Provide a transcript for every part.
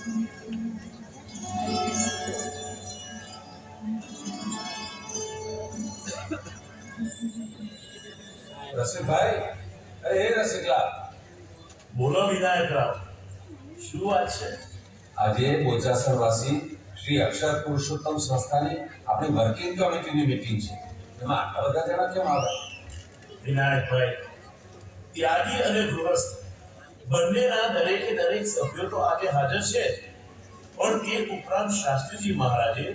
રસિકભાઈ, અરે એ રસિકલા, બોલો વિનાયકરાવ, શું વાત છે? આજે બોચાસરવાસી શ્રી અક્ષર પુરુષોત્તમ સંસ્થાની આપણી વર્કિંગ કમિટીની મીટિંગ છે. એમાં આટલા બધા જણા કેમ આવ્યા? વિનાયકભાઈ, ત્યાગી અને ગૃહસ્થ બંનેના દરેકે દરેક સભ્યો તો આજે હાજર છે, પણ તે ઉપરાંત શાસ્ત્રીજી મહારાજે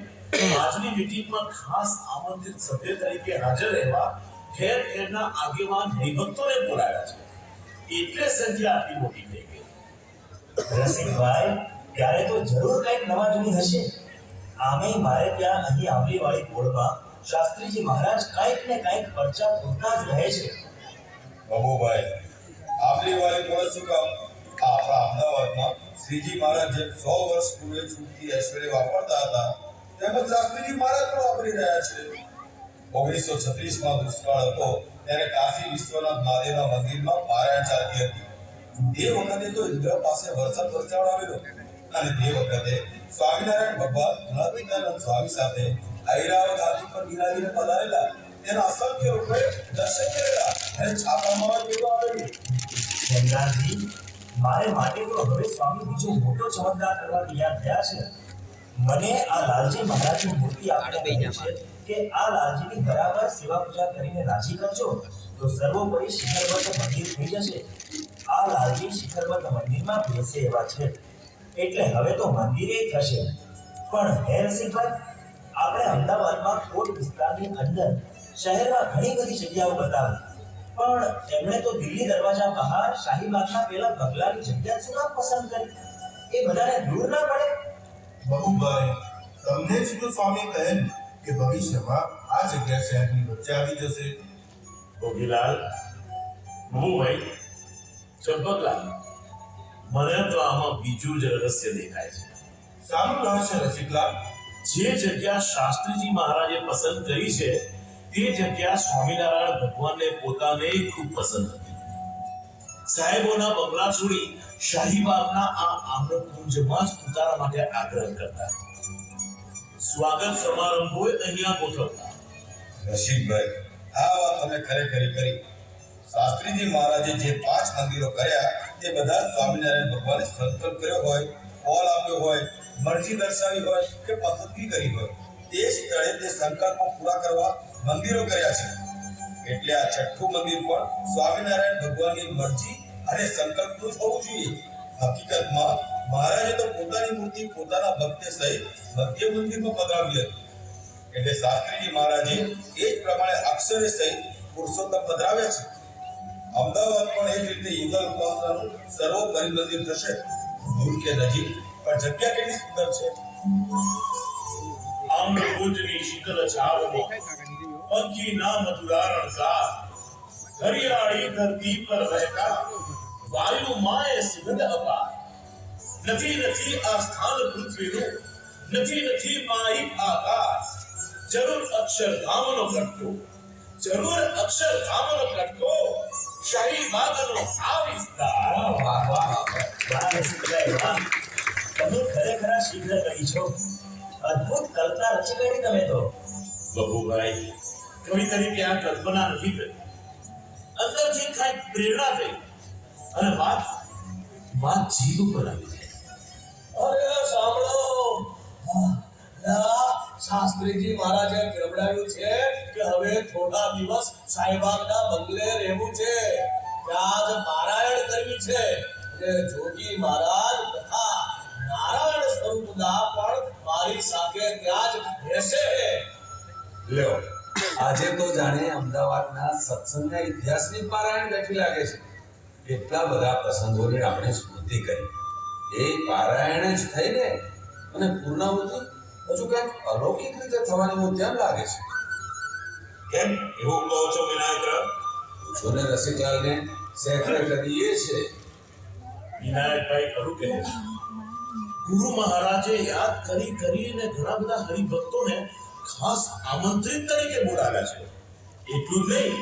આજની મીટિંગમાં ખાસ આમંત્રિત સભ્ય તરીકે હાજર રહેવા ઠેર ઠેરના આગેવાન હરિભક્તોને બોલાવ્યા છે. એટલે સંખ્યા આટલી મોટી થઈ ગઈ. રસિકભાઈ, ત્યારે તો જરૂર કંઈક નવા જૂની હશે. આમેય મારે ત્યાં અહીં આંબલીવાળી કોળમાં શાસ્ત્રીજી મહારાજ કંઈક ને કંઈક પરચા પૂરતા જ રહે છે. બાબુભાઈ, આંબલીવાળી કોળ શું કામ? આપણા અમદાવાદમાં શ્રીજી મહારાજ જેમ 100 વર્ષ પૂર્વે છૂટથી ઐશ્વર્ય વાપરતા હતા તેમ જ શાસ્ત્રીજી મહારાજ પણ વાપરી રહ્યા છે. 1936માં દુષ્કાળ હતો ત્યારે કાશી વિશ્વનાથ મહાદેવના મંદિરમાં પારાયણ ચાલતી હતી. તે વખતે તો ઇન્દ્ર પાસે વરસાદ વરસાવડાવેલો અને તે વખતે સ્વામિનારાયણ ભગવાન નર્મદાનંદ સ્વામી સાથે ઐરાવત હાથી પર બિરાજીને પધારેલા તેના અસંખ્ય લોકોએ દર્શન કરેલા અને છાપામાં કેવું આવેલું. ચંદ્રાજી, મારે માટે તો હવે સ્વામી બીજો મોટો ચમત્કાર કરવા તૈયાર થયા છે. મને આ લાલજી મહારાજની મૂર્તિ આપણે કહી છે કે આ લાલજીની બરાબર સેવા પૂજા કરીને રાજી કરજો તો સર્વોપરી શિખરવત મંદિર થઈ જશે. આ લાલજી શિખરવત મંદિરમાં બેસે એવા છે એટલે હવે તો મંદિરે થશે. પણ હે રસિકભાઈ, આપણે અમદાવાદમાં કોટ વિસ્તારની અંદર શહેરમાં ઘણી બધી જગ્યાઓ બતાવી, પણ એમણે તો દિલ્હી દરવાજા બહાર શાહીબાગના પેલા બંગલાની જગ્યા શું કામ પસંદ કરી? એ બધાને દૂર ના પડે? બાબુભાઈ, તમને જ તો સ્વામી કહે કે ભવિષ્યમાં આ જગ્યા શહેરની વચ્ચે આવી જશે. ભોગીલાલ, બહુભાઈ, ચંપકલાલ, મને તો આમાં બીજું જ રહસ્ય દેખાય છે. સારું રહસ્ય રસિકલાલ. જે જગ્યા શાસ્ત્રીજી મહારાજે પસંદ કરી છે તે જગ્યા સ્વામિનારાયણ ભગવાનને પોતાને ખૂબ પસંદ હતી. સાહેબોના બંગલા છોડી શાહીબાગના આ આમ્રકુંજમાં જ ઉતારા માટે આગ્રહ કરતા. સ્વાગત સમારંભો અહીંયા ગોઠવતા. રસિકભાઈ, આ વાત તમે ખરેખર કરી. શાસ્ત્રીજી મહારાજે જે 5 મંદિરો કર્યા તે બધા સ્વામિનારાયણ ભગવાને સંકલ્પ કર્યો હોય, કોલ આપ્યો હોય, મરજી દર્શાવી હોય કે પસંદગી કરી હોય તે સ્થળે તે સંકલ્પો પૂરા કરવા મંદિરો કર્યા છે. એટલે આ છઠ્ઠું મંદિર પણ સ્વામિનારાયણ ભગવાનની મરજી અને સંકલ્પનું જ હોવું જોઈએ. હકીકતમાં મહારાજે તો પોતાની મૂર્તિ પોતાના ભક્ત સહિત મધ્ય મંદિરમાં પધરાવી હતી. એટલે શાસ્ત્રીજી મહારાજે એ જ પ્રમાણે અક્ષરે સહિત પુરુષોત્તમ પધરાવ્યા છે. અમદાવાદ પણ એ જ રીતે યુગલ ઉપાસનાનું સર્વોપરી મંદિર થશે. દૂર કે નજીક પણ જગ્યા કેટલી સુંદર છે. આમ્રકુંજની શીતળ છાવમાં પંખીના મધુરારણ ગાર, હરિયાળી ધરતી પર વહેતા વાયુમાં એ સુગંધ અપાર. નથી નથી આ સ્થાન પૃથ્વીનું, નથી નથી માહિક આકાશ. જરૂર અક્ષરધામનો કટકો, જરૂર અક્ષરધામનો કટકો, શાહીબાગનો આ વિસ્તાર. વાહ વાહ વાહ રસિકભાઈ, વાહ! તમે ખરેખર આ શીઘ્ર કરી છો. અદ્ભુત કલ્પના રચી કાઢી તમે તો. બબુભાઈ, કવિ તરીકે આ કલ્પના નથી કરી, અંદરથી કાંઈક પ્રેરણા થઈ અને વાત જીભ ઉપર આવી ગઈ. અરે સાંભળો, શાસ્ત્રીજી મહારાજે કેવડાવ્યું છે કે હવે થોડા દિવસ સાહેબાગના બંગલે રહેવું છે, ત્યાં જ પારાયણ કરવી છે અને જોગી મહારાજ તથા નારાયણ સ્વરૂપના પણ મારી સાથે ત્યાં જ રહેશે. લ્યો, આજે તો જાણે અમદાવાદના સત્સંગના ઇતિહાસની પારાયણ બેઠી લાગે છે. કેટલા બધા પ્રસંગોની આપણે સ્મૃતિ કરી. એ પારાયણ જ થઈને અને પૂર્ણાહુતિ હજુ કંઈક અલૌકિક રીતે થવાની એવું ધ્યાન લાગે છે. કેમ એવું કહો છો વિનાયકરાવ? પૂછોને રસિકલાલને, સેક્રેટરી એ છે. વિનાયકભાઈ ખરું કહે છે. ગુરુ મહારાજે યાદ કરીને ઘણા બધા હરિભક્તોને ખાસ આમંત્રિત તરીકે બોલાવ્યા છે. એટલું જ નહીં,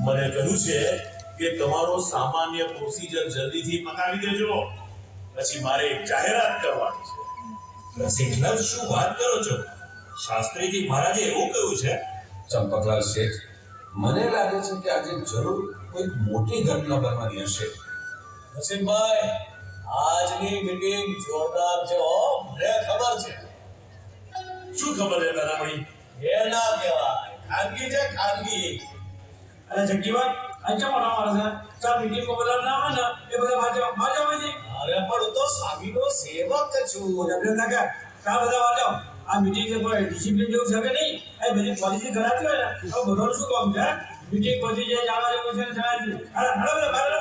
મને કહ્યું છે કે તમારો સામાન્ય પ્રોસિજર જલ્દીથી પતાવી દેજો, પછી મારે એક જાહેરાત કરવાની. રસિકલાલ, શું વાત કરો છો? શાસ્ત્રીજી મહારાજે એવું કહ્યું છે? ચંપકલાલ શેઠ, મને લાગે છે કે આજે જરૂર કોઈક મોટી ઘટના બનવાની હશે. નસીબભાઈ, આજની મીટિંગ જોરદાર છે હો, મને ખબર છે. શું ખબર છે નાનામણી? એ ના કહેવાય, ખાનગી છે ખાનગી. અરે જગ્ગીભાઈ, અંચા મોટા માણસ છે. ચાલ મીટિંગ માં બોલાવ ના હોય ને એ બધા ભાજપ ભાજપ અરે પણ હું તો સ્વામીનો સેવક છું. એમ ના કે કા બધા વાંચો. આ મીટિંગ છે કોઈ ડિસિપ્લિન જેવું છે કે નહીં? એ બધી પોલિસી કરાતી હોય ને તો બધાનું શું કામ છે? મીટિંગ પછી જે જાણવા જેવું છે ને જણાય છે. અરે બધા બહાર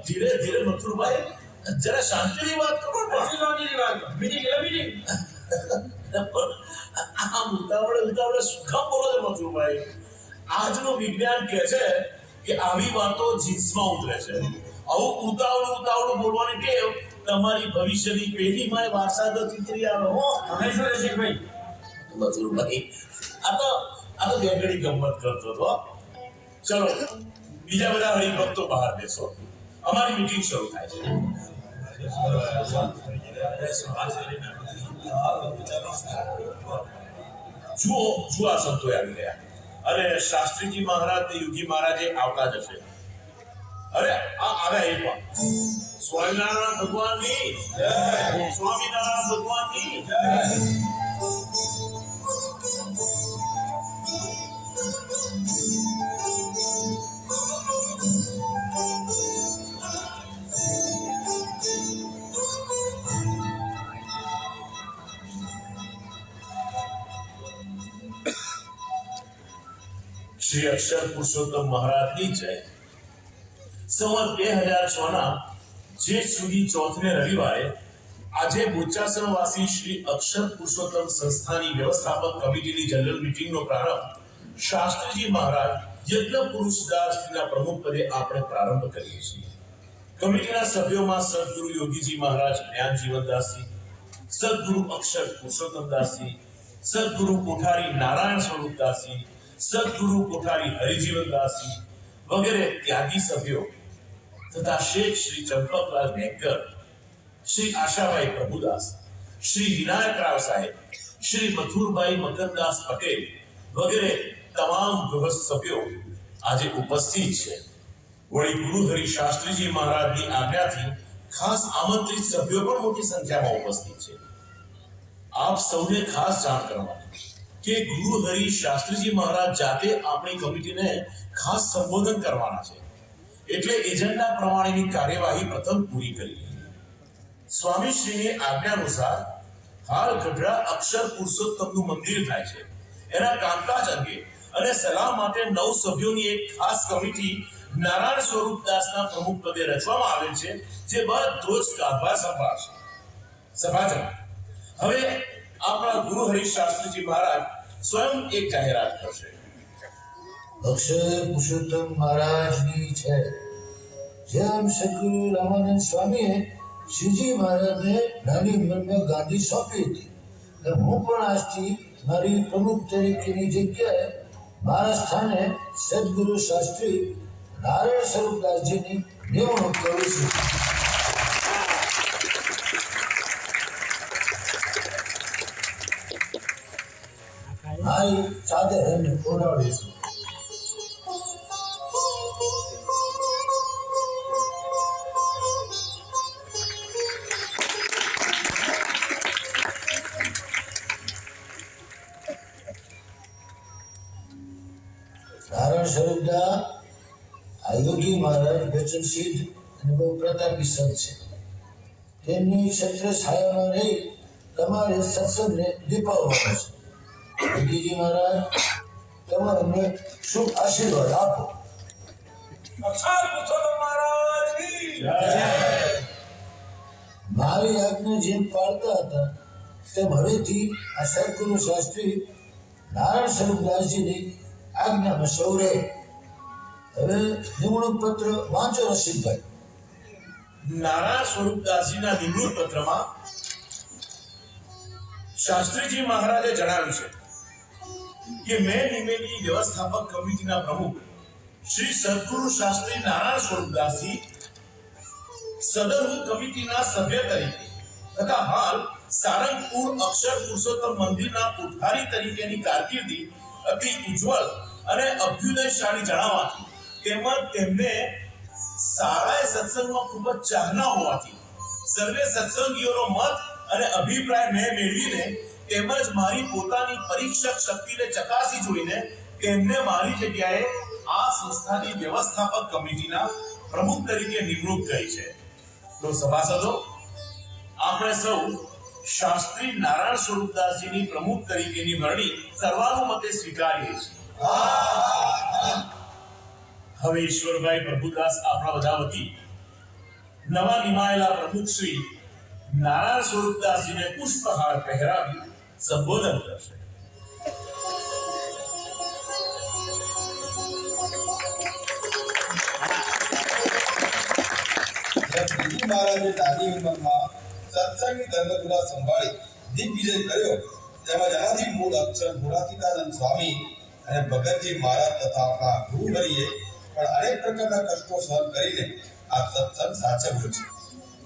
ધીરે ધીરે મથુરભાઈ, જરા શાંતિથી વાત કરો પણ. શું શાંતિની વાત? મીટિંગ એટલે મીટિંગ. આ ઉતાવળે શું કામ બોલો છો મથુરભાઈ? આજનું વિજ્ઞાન કહે છે કે આવી વાતો જીન્સમાં ઉતરે છે. આવું ઉતાવળું બોલવાની ટેવ તમારી ભવિષ્યની પેઢીમાં વારસાગત ઉતરી આવે હો. તમે શું રસિકભાઈ? મથુરભાઈ, આ તો બે ઘડી ગમત કરતો હતો. ચલો, બીજા બધા હરિભક્તો બહાર બેસો, અમારી મીટિંગ શરૂ થાય છે. જુઓ આ સંતો આવી ગયા. અરે શાસ્ત્રીજી મહારાજ ને યુગી મહારાજે આવતા જ હશે. અરે આ આવ્યા એક વાર. સ્વામિનારાયણ ભગવાનની જય. સ્વામિનારાયણ ભગવાનની જય. શ્રી અક્ષર પુરુષોત્તમ મહારાજની જય. સંવત 2006 ના જેઠ સુધી ચોથને રવિવારે આજે બોચાસણવાસી શ્રી અક્ષર પુરુષોત્તમ સંસ્થાની વ્યવસ્થાપક કમિટીની જનરલ મીટિંગનો પ્રારંભ શાસ્ત્રીજી મહારાજ યજ્ઞ પુરુષદાસજીના પ્રમુખ પદે આપણે પ્રારંભ કરીએ છીએ. કમિટીના સભ્યોમાં સદગુરુ યોગીજી મહારાજ જ્ઞાનજીવનદાસજી, સદગુરુ અક્ષર પુરુષોત્તમદાસજી, સદગુરુ કોઠારી નારાયણ સ્વરૂપદાસજી, સદગુરુ કોઠારી હરિજીવનદાસજી વગેરે ત્યાગી સભ્યો તથા શેઠ શ્રી ચંપકલાલ મેકર, શ્રી આશાભાઈ પ્રભુદાસ, શ્રી વિનાયકરાવ સાહેબ, શ્રી મથુરભાઈ મકનદાસ પટેલ વગેરે તમામ ગૃહસ્થ સભ્યો આજે ઉપસ્થિત છે. વળી ગુરુહરિ શાસ્ત્રીજી મહારાજની આજ્ઞાથી ખાસ આમંત્રિત સભ્યો પણ મોટી સંખ્યામાં ઉપસ્થિત છે. આપ સૌને ખાસ જાણ કરવાની કે ગુરુહરિ શાસ્ત્રીજી મહારાજ જાતે આપણી કમિટીને ખાસ સંબોધન કરવાના છે. એટલે એજન્ડા પ્રમાણેની કાર્યવાહી પ્રથમ પૂરી કરી લઈએ. સ્વામીશ્રીની આજ્ઞા અનુસાર હાલ ગઢડા અક્ષર પુરુષોત્તમનું મંદિર થાય છે. એના કામકાજ અંગે અને સલાહ માટે 9 સભ્યોની એક ખાસ કમિટી નારાયણ સ્વરૂપદાસના પ્રમુખ પદે રચવામાં આવેલ છે, જે બધો જ કારભાર સંભાળશે. સભાજન, હવે આપણા ગુરુહરિ શાસ્ત્રીજી મહારાજ સ્વયં એક જાહેરાત કરશે. અક્ષર પુરુષોત્તમ મહારાજની છે. જેમ સદગુરુ રામાનંદ સ્વામીએ શ્રીજી મહારાજને નાની ઉંમરમાં ગાંધી સોંપી હતી, તેમ હું પણ આજથી મારી પ્રમુખ તરીકેની જગ્યાએ મારા સ્થાને સદગુરુ શાસ્ત્રી નારાયણ સ્વરૂપદાસજીની નિમણૂક કરું છું. મારી ચાદર એમને ઓઢાડીશું. નારાયણ સ્વરૂપદા આ યોગી મહારાજ વચન સિદ્ધ અને બહુ પ્રતાપી સંત છે. તેમની છત્ર છાયામાં રહી તમારે સત્સંગને દીપાવવાનો છે. યોગીજી મહારાજ, તમે અમને શુભ આશીર્વાદ આપો. અક્ષર પુરુષોત્તમ મહારાજની જય. મારી આજ્ઞા જેમ પાળતા હતા તેમ હવેથી આ સદગુરુ શાસ્ત્રી નારાયણ સ્વરૂપદાસજીની આજ્ઞામાં સૌ રહે. હવે નિમણૂક પત્ર વાંચો રસિકભાઈ. નારાયણ સ્વરૂપદાસજીના નિમણૂક પત્રમાં શાસ્ત્રીજી મહારાજે જણાવ્યું છે કે મેં નિમેલી વ્યવસ્થાપક કમિટીના પ્રમુખ શ્રી સદગુરુ શાસ્ત્રી નારાયણ સ્વરૂપદાસજી સદર હું કમિટીના સભ્ય તરીકે તથા હાલ સારંગપુર અક્ષર પુરુષોત્તમ મંદિરના કોઠારી તરીકેની કારકિર્દી અતિ ઉજ્જવળ અને અભ્યુદયશાળી જણાવવાથી તેમજ તેમને સારાએ સત્સંગમાં ખૂબ જ ચાહના હોવાથી સર્વે સત્સંગીઓનો મત અને અભિપ્રાય મેં મેળવીને તેમજ મારી પોતાની પરીક્ષક શક્તિને ચકાસી જોઈને તેમને મારી જગ્યાએ આ સંસ્થાની વ્યવસ્થાપક કમિટીના પ્રમુખ તરીકે નિમણૂક કરી છે. તો સભાસદો, આપણે સૌ શાસ્ત્રી નારાયણ સ્વરૂપદાસજીની પ્રમુખ તરીકેની વરણી સર્વાનુમતે સ્વીકારીએ છીએ. હવે ઈશ્વરભાઈ પ્રભુદાસ આપણા બધા વતી નવા નિમાયેલા પ્રમુખ શ્રી નારાયણ સ્વરૂપદાસજીને પુષ્પહાર પહેરાવી સંબોધન કરશે. શ્રીજી મહારાજે નાની ઉંમરમાં સત્સંગની ધર્મધુરા સંભાળી દિગ્વિજય કર્યો, તેમજ અનાદિ મૂળ અક્ષર ગુણાતીતાનંદ સ્વામી અને ભગતજી મહારાજ તથા આપણા ગુરુહરિએ પણ અનેક પ્રકારના કષ્ટો સહન કરીને આ સત્સંગ સાચવ્યો છે.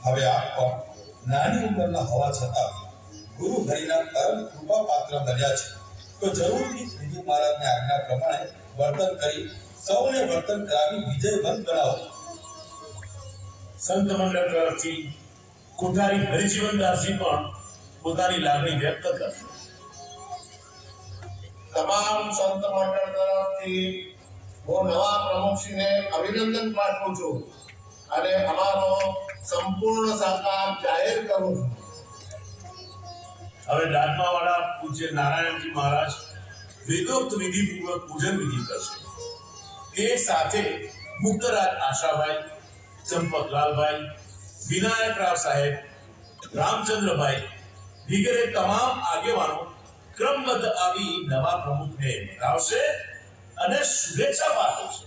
હવે આપ પણ નાની ઉંમરના હોવા છતાં ગુરુહરિના પરમ કૃપા પાત્ર બન્યા છે, તો જરૂરથી શ્રીજી મહારાજની આજ્ઞા પ્રમાણે વર્તન કરી સૌને વર્તન કરાવી વિજયવંત બનાવો. સંત મંડળ તરફથી કોઠારી હરિજીવનદાસજી પણ પોતાની લાગણી વ્યક્ત કરશે. તમામ સંત મંડળ તરફથી હું નવા પ્રમુખશ્રીને અભિનંદન પાઠવું છું અને અમારો સંપૂર્ણ સહકાર જાહેર કરું છું. હવે દાદમાવાળા પૂજ્ય નારાયણજી મહારાજ વેદોક્ત વિધિપૂર્વક પૂજન વિધિ કરશે. તે સાથે મુક્તરાજ આશાભાઈ, ચંપકલાલભાઈ, વિનાયકરાવ સાહેબ, રામચંદ્રભાઈ વગેરે તમામ આગેવાનો ક્રમબદ્ધ આવી નવા પ્રમુખને બિરાવશે અને શુભેચ્છા પાઠવશે.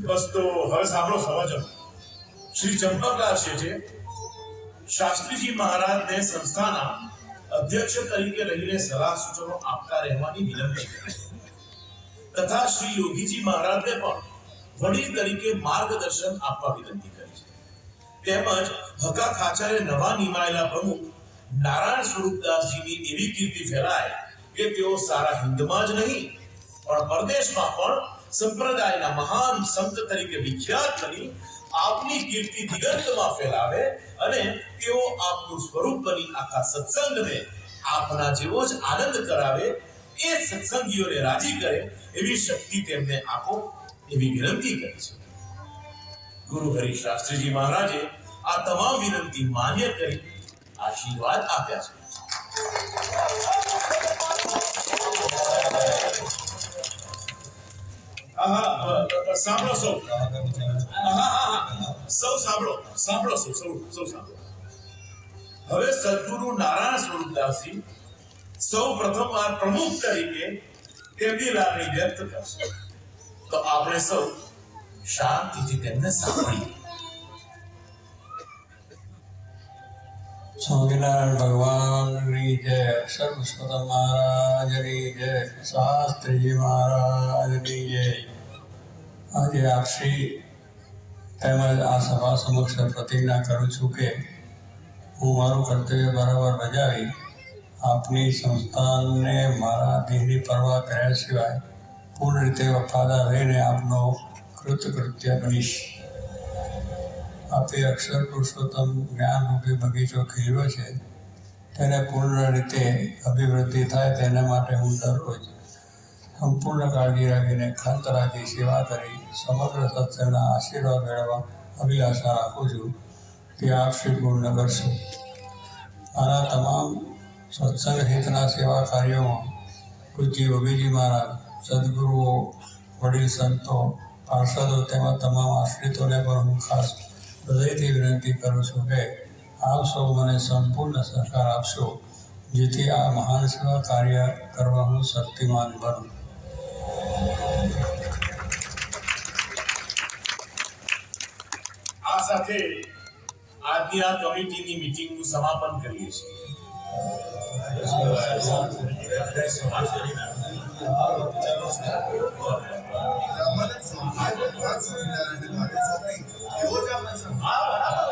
બસ તો હવે સાંભળો સમજો. શ્રી ચંપકલાલ શેઠે શાસ્ત્રીજી મહારાજને સંસ્થાના અધ્યક્ષ તરીકે રહીને સલાહ સૂચનો આપતા રહેવાની વિનંતી કરી તથા શ્રી યોગીજી મહારાજને પણ વડીલ તરીકે માર્ગદર્શન આપવા વિનંતી કરી છે. તેમજ હકા ખાચરે નવા નિમાયેલા પ્રમુખ નારાયણ સ્વરૂપદાસજીની એવી કીર્તિ ફેલાય કે તેઓ સારા હિંદમાં જ નહીં પણ પરદેશમાં પણ સંપ્રદાયના મહાન સંત તરીકે વિખ્યાત બની આપની કીર્તિ દિગંતમાં ફેલાવે અને તેઓ આપનું સ્વરૂપ બની આખા સત્સંગને આપના જેવો જ આનંદ કરાવે, એ સત્સંગીઓને રાજી કરે એવી શક્તિ તેમને આપો એવી વિનંતી કરી છે. ગુરુ હરિ શાસ્ત્રીજી મહારાજે આ તમામ વિનંતી માન્ય કરી આશીર્વાદ આપ્યા છે. સાંભળો સૌ. સૌ સાંભળો સાંભળો સૌ સાંભળો. હવે સદગુરુ નારાયણ સ્વરૂપદાસજી સૌ પ્રથમવાર પ્રમુખ તરીકે તેમની લાગણી વ્યક્ત કરશે, તો આપણે સૌ શાંતિથી તેમને સાંભળીએ. સ્વામિનારાયણ ભગવાનની જય, સર્વસ્વતમ મહારાજની જય, શાસ્ત્રીજી મહારાજની જય. આજે આપશ્રી તેમજ આ સભા સમક્ષ પ્રતિજ્ઞા કરું છું કે હું મારું કર્તવ્ય બરાબર બજાવી આપની સંસ્થાનને મારા દેહની પરવા કર્યા સિવાય પૂર્ણ રીતે વફાદાર રહીને આપનો કૃતકૃત્ય બનીશ. આપે અક્ષર પુરુષોત્તમ જ્ઞાનરૂપી બગીચો ખીલ્યો છે, તેને પૂર્ણ રીતે અભિવૃદ્ધિ થાય તેના માટે હું દરરોજ સંપૂર્ણ કાળજી રાખીને ખંત રાખી સેવા કરી સમગ્ર સત્સંગના આશીર્વાદ મેળવવા અભિલાષા રાખું છું તે આપ શ્રી પૂર્ણ કરશો. મારા તમામ સત્સંગ હિતના સેવા કાર્યોમાં પૂજ્ય યોગીજી મહારાજ, સદગુરુઓ, વડીલ સંતો પાર્ષદો તેમજ તમામ આશ્રિતોને પણ હું ખાસ હૃદયથી વિનંતી કરું છું કે આપ સૌ મને સંપૂર્ણ સહકાર આપશો, જેથી આ મહાન સેવા કાર્ય કરવા હું શક્તિમાન બનું. આ સાથે આજની આ કમિટીની મીટિંગનું સમાપન કરીએ છીએ. રામાનંદ સ્વામી ભગવાન સ્વામિનારાયણને ભાગે સોંપી એવો જ આપણે હા, બરાબર.